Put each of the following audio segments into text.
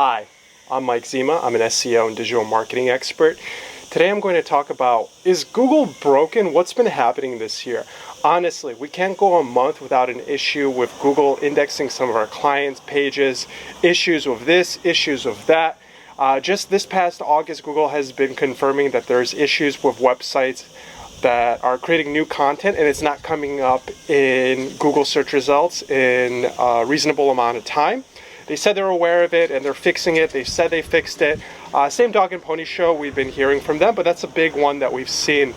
Hi, I'm Mike Zima. I'm an SEO and digital marketing expert. Today I'm going to talk about, is Google broken? What's been happening this year? Honestly, we can't go a month without an issue with Google indexing some of our clients' pages, issues with this, issues with that. Just this past August, Google has been confirming that there's issues with websites that are creating new content and it's not coming up in Google search results in a reasonable amount of time. They said they're aware of it and they're fixing it. They said they fixed it. Same dog and pony show, we've been hearing from them, but that's a big one that we've seen.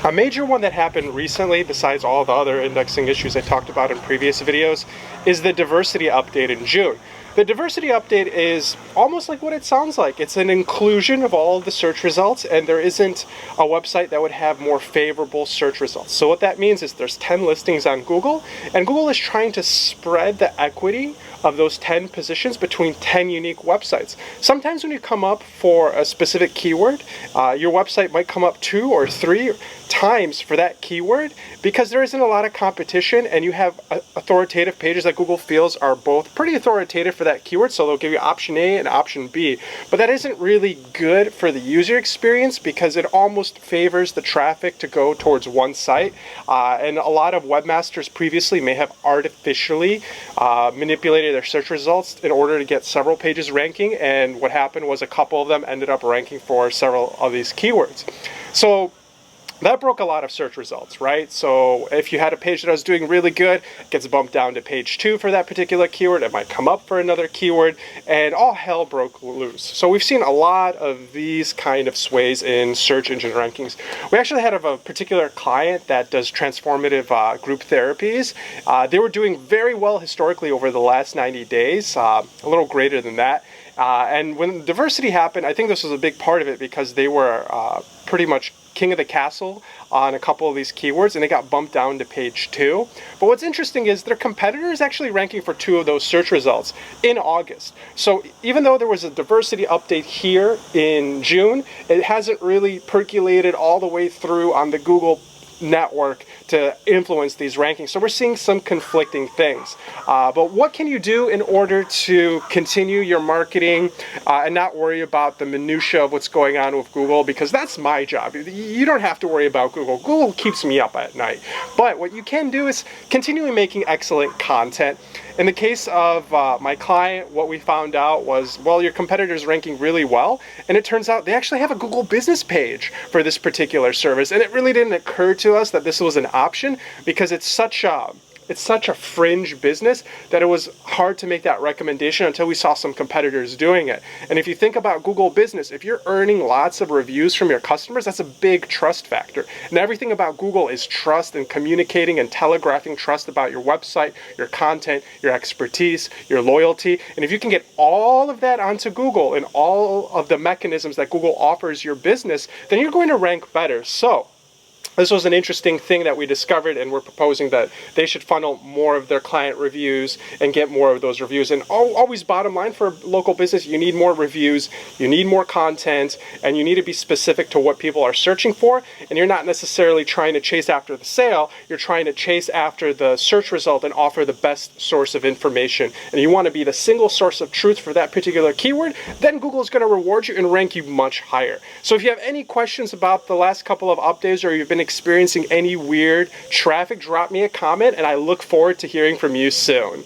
A major one that happened recently, besides all the other indexing issues I talked about in previous videos, is the diversity update in June. The diversity update is almost like what it sounds like. It's an inclusion of all of the search results, and there isn't a website that would have more favorable search results. So what that means is there's 10 listings on Google, and Google is trying to spread the equity of those 10 positions between 10 unique websites. Sometimes when you come up for a specific keyword, your website might come up 2 or 3 times for that keyword because there isn't a lot of competition and you have authoritative pages that Google feels are both pretty authoritative for that keyword, so they'll give you option A and option B. But that isn't really good for the user experience because it almost favors the traffic to go towards one site. And a lot of webmasters previously may have artificially manipulated their search results in order to get several pages ranking, and what happened was a couple of them ended up ranking for several of these keywords. So that broke a lot of search results, right? So if you had a page that was doing really good, it gets bumped down to page 2 for that particular keyword. It might come up for another keyword, and all hell broke loose. So we've seen a lot of these kind of sways in search engine rankings. We actually had a particular client that does transformative group therapies. They were doing very well historically over the last 90 days, a little greater than that. And when diversity happened, I think this was a big part of it because they were pretty much king of the castle on a couple of these keywords, and they got bumped down to page 2. But what's interesting is their competitor is actually ranking for 2 of those search results in August. So even though there was a diversity update here in June, it hasn't really percolated all the way through on the Google network to influence these rankings. So we're seeing some conflicting things. But what can you do in order to continue your marketing and not worry about the minutia of what's going on with Google? Because that's my job. You don't have to worry about Google. Google keeps me up at night. But what you can do is continually making excellent content. In the case of my client, what we found out was, well, your competitor's ranking really well, and it turns out they actually have a Google business page for this particular service, and it really didn't occur to us that this was an option because it's such a fringe business that it was hard to make that recommendation until we saw some competitors doing it. And if you think about Google Business, if you're earning lots of reviews from your customers, that's a big trust factor. And everything about Google is trust and communicating and telegraphing trust about your website, your content, your expertise, your loyalty. And if you can get all of that onto Google and all of the mechanisms that Google offers your business, then you're going to rank better. So this was an interesting thing that we discovered, and we're proposing that they should funnel more of their client reviews and get more of those reviews. And always bottom line for local business, you need more reviews, you need more content, and you need to be specific to what people are searching for. And you're not necessarily trying to chase after the sale, you're trying to chase after the search result and offer the best source of information. And you want to be the single source of truth for that particular keyword, then Google is going to reward you and rank you much higher. So if you have any questions about the last couple of updates, or you've been experiencing any weird traffic, drop me a comment, and I look forward to hearing from you soon.